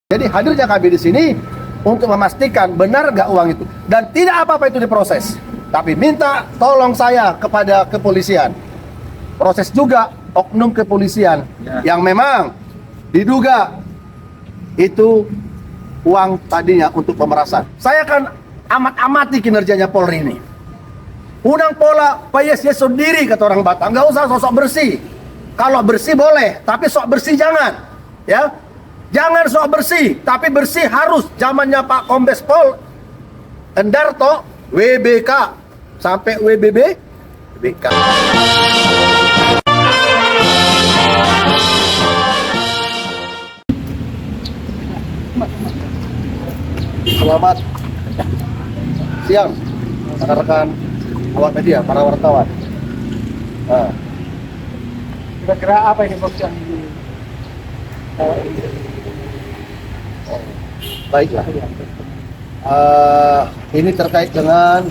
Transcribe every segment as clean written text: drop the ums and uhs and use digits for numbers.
Jadi hadirnya kami di sini untuk memastikan benar nggak uang itu dan tidak apa-apa itu diproses. Tapi minta tolong saya kepada kepolisian. Proses juga oknum kepolisian yang memang diduga itu uang tadinya untuk pemerasan. Saya akan amat-amati kinerjanya Polri ini. Undang pola payesnya sendiri kata orang Batak, nggak usah sosok bersih. Kalau bersih boleh, tapi sok bersih jangan. Ya, jangan sok bersih, tapi bersih harus. Zamannya Pak Kombes Pol Endarto, WBK sampai WBK. Selamat siang, rekan-rekan awak media, para wartawan. Kira-kira apa ini bos yang Baiklah. Ini terkait dengan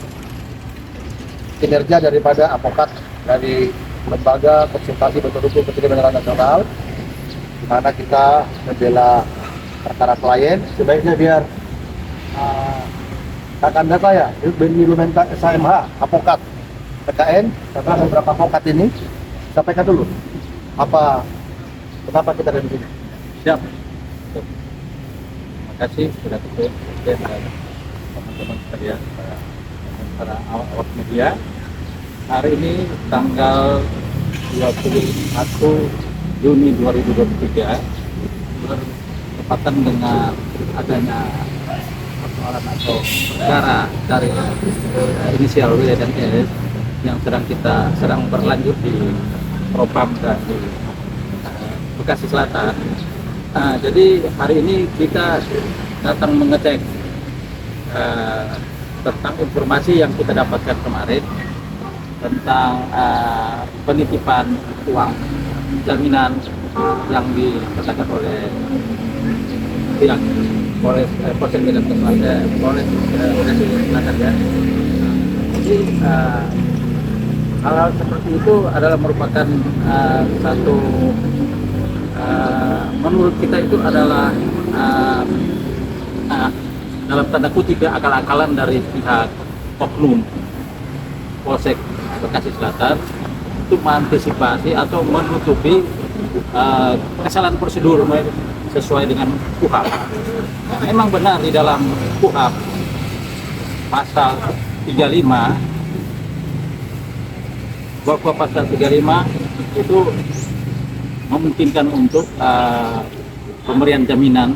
kinerja daripada advokat dari Lembaga Konsultasi Bentuk Hukum Kebenaran Nasional, di mana kita membela perkara klien. Sebaiknya biar kakanda saya, Benny Lumenta SMH, advokat PKN, karena beberapa advokat ini sampaikan dulu kenapa kita ada di sini. Siap. Terima kasih sudah ikut dan teman-teman sekalian, para awak media. Hari ini tanggal 21 Juni 2023 bertepatan dengan adanya persoalan atau perkara dari inisial W dan S yang sedang berlanjut di Propam dan di Bekasi Selatan. Jadi hari ini kita datang mengecek tentang informasi yang kita dapatkan kemarin tentang penitipan uang jaminan yang diperkatakan oleh pihak Polres Medan Polres Selatan ya. Jadi hal-hal seperti itu adalah merupakan satu menurut kita itu adalah dalam tanda kutip ya, akal-akalan dari pihak oknum Polsek Bekasi Selatan untuk mengantisipasi atau menutupi kesalahan prosedur sesuai dengan KUHP. Memang benar di dalam KUHP pasal 35 bahwa pasal 35 itu memungkinkan untuk pemberian jaminan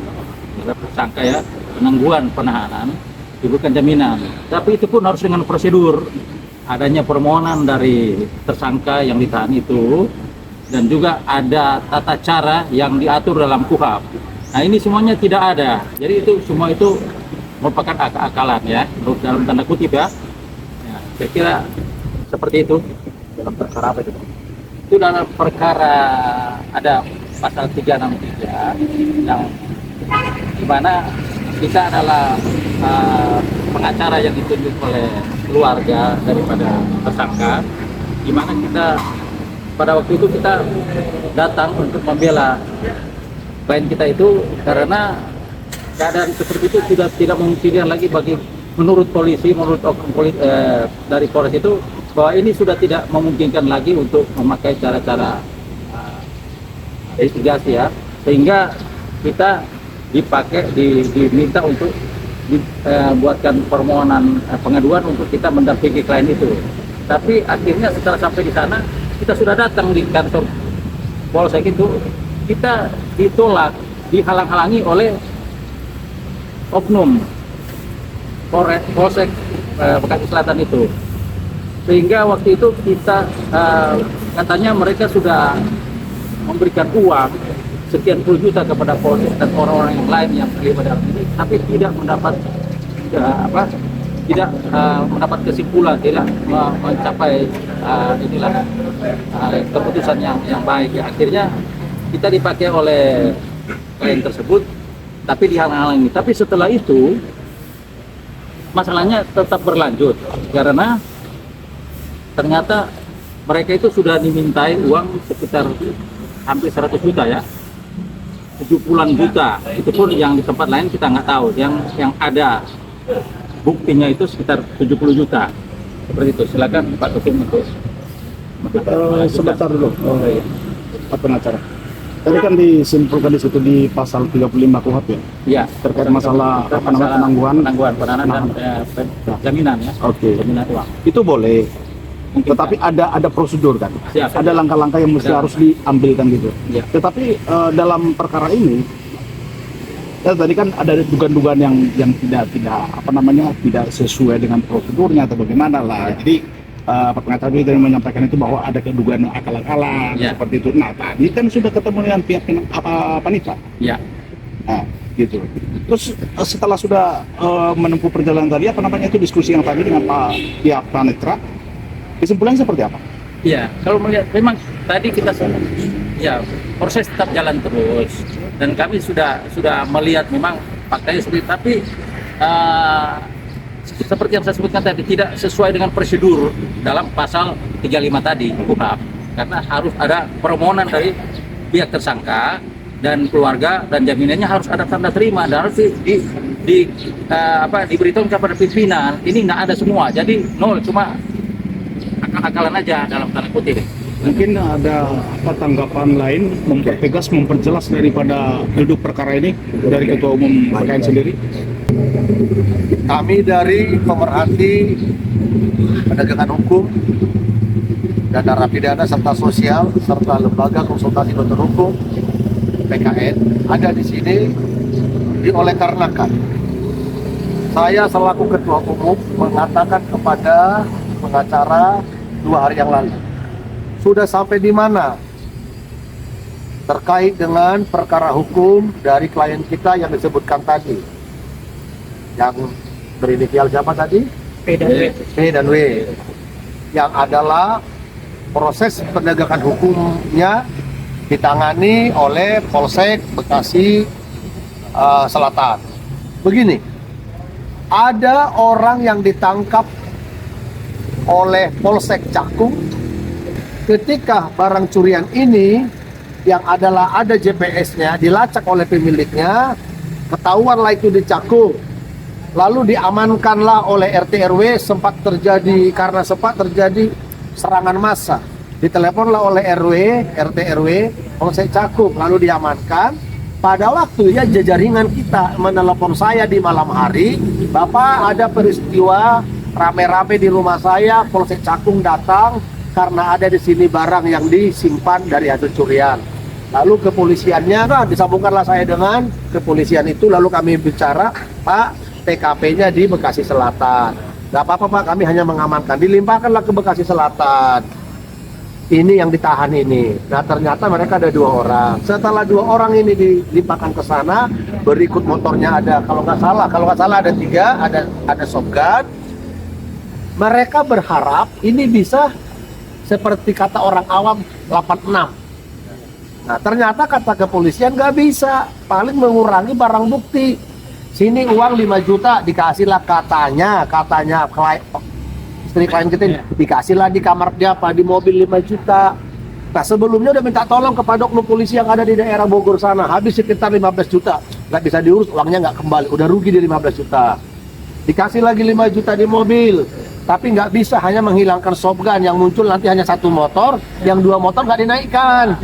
terhadap tersangka ya, penangguhan penahanan diberikan jaminan, tapi itu pun harus dengan prosedur adanya permohonan dari tersangka yang ditahan itu dan juga ada tata cara yang diatur dalam KUHP. Nah ini semuanya tidak ada, jadi itu semua itu merupakan akal-akalan ya, dalam tanda kutip ya. Saya kira seperti itu. Dalam perkara apa itu? Itu dalam perkara ada pasal 363 yang dimana kita adalah pengacara yang ditunjuk oleh keluarga daripada tersangka, dimana kita pada waktu itu kita datang untuk membela klien kita itu karena keadaan seperti itu sudah tidak memungkinkan lagi bagi menurut polisi, menurut dari Polres itu bahwa ini sudah tidak memungkinkan lagi untuk memakai cara-cara investigasi ya, sehingga kita diminta untuk dibuatkan permohonan pengaduan untuk kita mendampingi klien itu. Tapi akhirnya setelah sampai di sana kita sudah datang di kantor Polsek itu, kita ditolak, dihalang-halangi oleh oknum Polsek Bekasi Selatan itu. Sehingga waktu itu kita katanya mereka sudah memberikan uang sekian puluh juta kepada Polsek dan orang-orang yang lain yang terlibat dalam ini, tapi tidak mendapat mendapat kesimpulan, tidak mencapai keputusan yang baik. Ya, akhirnya kita dipakai oleh klien tersebut, tapi dihalang-halangi. Tapi setelah itu masalahnya tetap berlanjut karena ternyata mereka itu sudah dimintai uang sekitar hampir 100 juta ya. 70-an juta. Itu pun yang di tempat lain kita nggak tahu. Yang ada buktinya itu sekitar 70 juta. Seperti itu. Silakan Pak Ketum untuk Sebentar dulu, Pak pengacara. Tadi kan disimpulkan di situ di pasal 35 KUHP ya, ya terkait masalah penangguhan penahanan dan jaminan ya. Oke. Jaminan uang. Itu boleh. Tetapi ada prosedur kan, Siap. ada langkah-langkah yang mesti Ada. harus diambilkan gitu. Ya. Tetapi dalam perkara ini, ya tadi kan ada dugaan-dugaan yang tidak sesuai dengan prosedurnya atau bagaimana lah. Jadi Pak pengacara tadi menyampaikan itu bahwa ada kedugaan akal-akalan Ya. seperti itu. Nah tadi kan sudah ketemu dengan pihak panitia. Ya. Nah, gitu. Terus setelah sudah menempuh perjalanan tadi, itu diskusi yang tadi dengan pihak Panitra, kesimpulannya seperti apa? Iya, kalau melihat memang tadi kita ya proses tetap jalan terus dan kami sudah melihat memang faktanya seperti tapi seperti yang saya sebutkan tadi tidak sesuai dengan prosedur dalam pasal 35 tadi KUHP karena harus ada permohonan dari pihak tersangka dan keluarga dan jaminannya harus ada tanda terima dan harus diberitahu kepada pimpinan. Ini nggak ada semua, jadi nol, cuma akal-akalan aja dalam tanda kutip. Mungkin ada tanggapan lain mempertegas, memperjelas daripada duduk perkara ini dari Ketua Umum PKN sendiri? Kami dari pemerhati penegakan hukum dan narapidana serta sosial serta lembaga konsultasi dokter hukum PKN ada di sini dikarenakan saya selaku Ketua Umum mengatakan kepada pengacara 2 hari yang lalu sudah sampai di mana terkait dengan perkara hukum dari klien kita yang disebutkan tadi, yang berinisial siapa tadi? P dan W, yang adalah proses penegakan hukumnya ditangani oleh Polsek Bekasi Selatan. Begini, ada orang yang ditangkap oleh Polsek Cakung ketika barang curian ini yang ada GPS-nya dilacak oleh pemiliknya, ketahuanlah itu di Cakung, lalu diamankanlah oleh RT RW. Sempat terjadi serangan massa, diteleponlah oleh RT RW Polsek Cakung, lalu diamankan. Pada waktu ya jaringan kita menelepon saya di malam hari, Bapak ada peristiwa rame-rame di rumah saya, Polsek Cakung datang karena ada di sini barang yang disimpan dari hasil curian. Lalu kepolisiannya kan disambungkanlah saya dengan kepolisian itu, lalu kami bicara, Pak, TKP-nya di Bekasi Selatan. Gak apa-apa Pak, kami hanya mengamankan. Dilimpahkanlah ke Bekasi Selatan. Ini yang ditahan ini. Nah ternyata mereka ada 2 orang. Setelah 2 orang ini dilimpahkan ke sana, berikut motornya ada, kalau nggak salah ada 3, ada shotgun. Mereka berharap ini bisa seperti kata orang awam 86. Nah ternyata kata kepolisian nggak bisa, paling mengurangi barang bukti. Sini uang 5 juta dikasihlah katanya istri klien kita dikasihlah di kamar dia di mobil 5 juta. Nah sebelumnya udah minta tolong kepada oknum polisi yang ada di daerah Bogor sana, habis sekitar 15 juta, nggak bisa diurus, uangnya nggak kembali, udah rugi di 15 juta. Dikasih lagi 5 juta di mobil, tapi nggak bisa, hanya menghilangkan shotgun, yang muncul nanti hanya 1 motor, yang 2 motor nggak dinaikkan,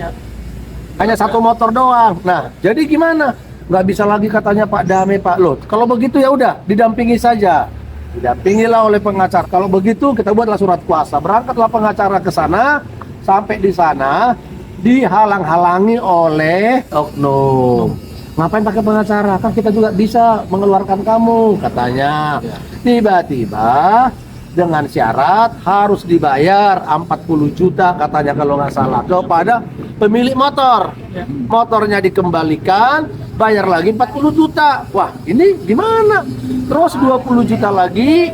hanya 1 motor doang. Nah jadi gimana? Nggak bisa lagi katanya Pak Dame, Pak Lot. Kalau begitu ya udah didampingi saja, didampingilah oleh pengacara. Kalau begitu kita buatlah surat kuasa, berangkatlah pengacara ke sana. Sampai di sana dihalang-halangi oleh oknum. Ngapain pakai pengacara? Kan kita juga bisa mengeluarkan kamu, katanya. Tiba-tiba dengan syarat harus dibayar 40 juta katanya kalau nggak salah kepada pemilik motor. Motornya dikembalikan, bayar lagi 40 juta. Wah, ini gimana? Terus 20 juta lagi,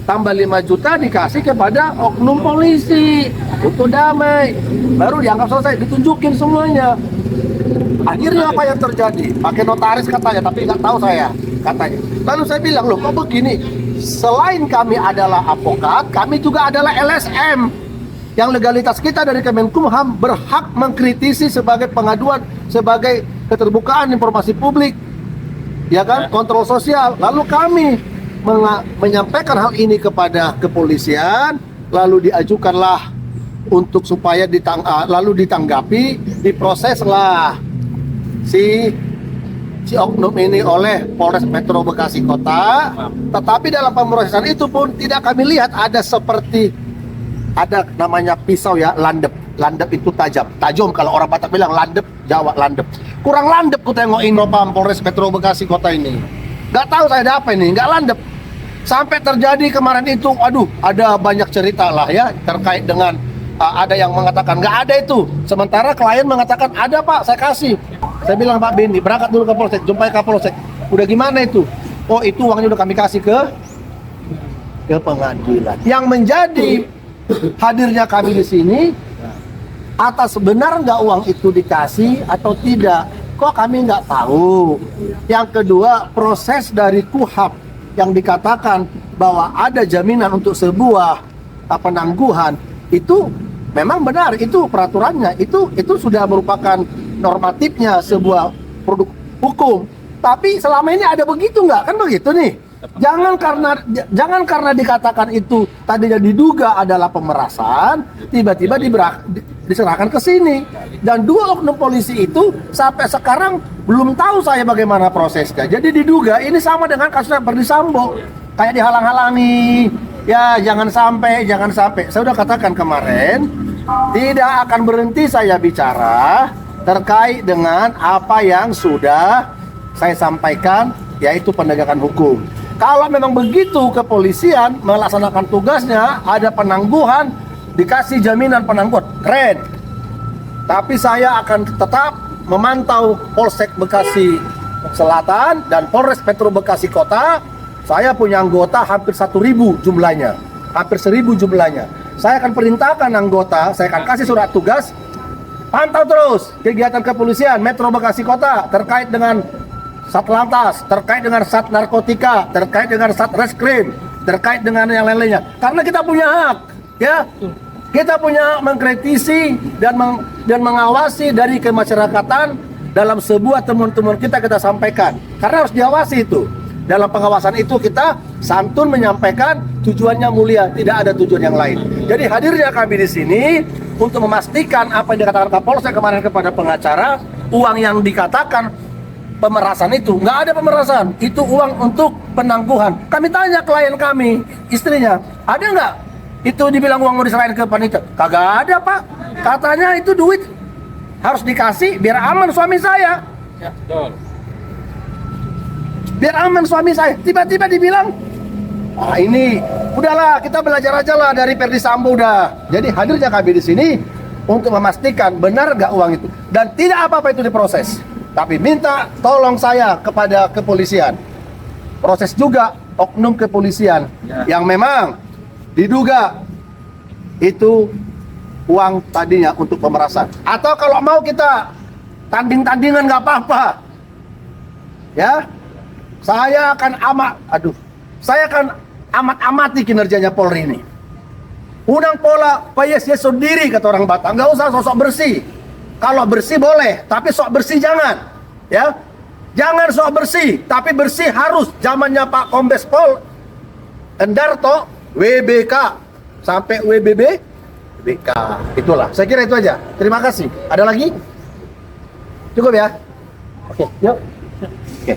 tambah 5 juta dikasih kepada oknum polisi untuk damai. Baru dianggap selesai, ditunjukin semuanya. Akhirnya apa yang terjadi? Pakai notaris katanya, tapi nggak tahu saya katanya. Lalu saya bilang, loh kok begini? Selain kami adalah advokat, kami juga adalah LSM. Yang legalitas kita dari Kemenkumham berhak mengkritisi sebagai pengaduan, sebagai keterbukaan informasi publik, ya kan, kontrol sosial. Lalu kami menyampaikan hal ini kepada kepolisian, lalu diajukanlah untuk supaya lalu ditanggapi, diproseslah si oknum ini oleh Polres Metro Bekasi Kota. Tetapi dalam pemrosesan itu pun tidak kami lihat ada seperti ada namanya pisau ya, landep. Landep itu tajam kalau orang Batak bilang landep, Jawa landep. Kurang landep ku tengokin Propam Polres Metro Bekasi Kota ini. Nggak tahu saya ada apa ini, nggak landep. Sampai terjadi kemarin itu, aduh, ada banyak cerita lah ya terkait dengan ada yang mengatakan nggak ada itu. Sementara klien mengatakan ada Pak, saya kasih. Saya bilang Pak Bindi, berangkat dulu ke Polsek, jumpai Kapolsek. Udah gimana itu? Oh itu uangnya udah kami kasih ke pengadilan. Yang menjadi hadirnya kami di sini atas benar nggak uang itu dikasih atau tidak, kok kami nggak tahu. Yang kedua, proses dari KUHAP yang dikatakan bahwa ada jaminan untuk sebuah penangguhan itu memang benar, itu peraturannya, itu sudah merupakan normatifnya sebuah produk hukum. Tapi selama ini ada begitu nggak? Kan begitu nih. Jangan karena dikatakan itu tadinya diduga adalah pemerasan, tiba-tiba diserahkan ke sini. Dan dua oknum polisi itu sampai sekarang belum tahu saya bagaimana prosesnya. Jadi diduga ini sama dengan kasus Verdi Sambo, kayak dihalang-halangi. Ya jangan sampai. Saya sudah katakan kemarin, tidak akan berhenti saya bicara terkait dengan apa yang sudah saya sampaikan, yaitu penegakan hukum. Kalau memang begitu kepolisian melaksanakan tugasnya, ada penangguhan, dikasih jaminan penangguhan, keren. Tapi saya akan tetap memantau Polsek Bekasi Selatan dan Polres Metro Bekasi Kota. Saya punya anggota hampir 1.000 jumlahnya, hampir 1.000 jumlahnya. Saya akan perintahkan anggota, saya akan kasih surat tugas, pantau terus kegiatan kepolisian Metro Bekasi Kota terkait dengan Satlantas, terkait dengan Sat Narkotika, terkait dengan Sat Reskrim, terkait dengan yang lain-lainnya. Karena kita punya hak, ya. Kita punya mengkritisi dan mengawasi dari kemasyarakatan dalam sebuah temuan-temuan kita sampaikan. Karena harus diawasi itu. Dalam pengawasan itu kita santun menyampaikan tujuannya mulia, tidak ada tujuan yang lain. Jadi hadirnya kami di sini untuk memastikan apa yang dikatakan Kapolsek kemarin kepada pengacara, uang yang dikatakan pemerasan itu, nggak ada pemerasan, itu uang untuk penangguhan. Kami tanya klien kami, istrinya, ada nggak? Itu dibilang uang mau diserahin ke panitia. Kagak ada Pak, katanya itu duit harus dikasih biar aman suami saya. Ya, betul. Biar aman suami saya. Tiba-tiba dibilang, ini udahlah kita belajar aja lah dari Verdi Sambo udah. Jadi hadirnya kami di sini untuk memastikan benar nggak uang itu dan tidak apa-apa itu diproses. Tapi minta tolong saya kepada kepolisian, proses juga oknum kepolisian yang memang diduga itu uang tadinya untuk pemerasan. Atau kalau mau kita tanding-tandingan nggak apa-apa, ya. Saya akan amat-amati kinerjanya Polri ini. Unang pola payes sendiri kata orang Batak, nggak usah sosok bersih. Kalau bersih boleh, tapi sok bersih jangan, ya. Jangan sok bersih, tapi bersih harus. Zamannya Pak Kombes Pol Endarto, WBK sampai WBB, WBK. Itulah. Saya kira itu aja. Terima kasih. Ada lagi? Cukup ya? Oke, yuk. Oke.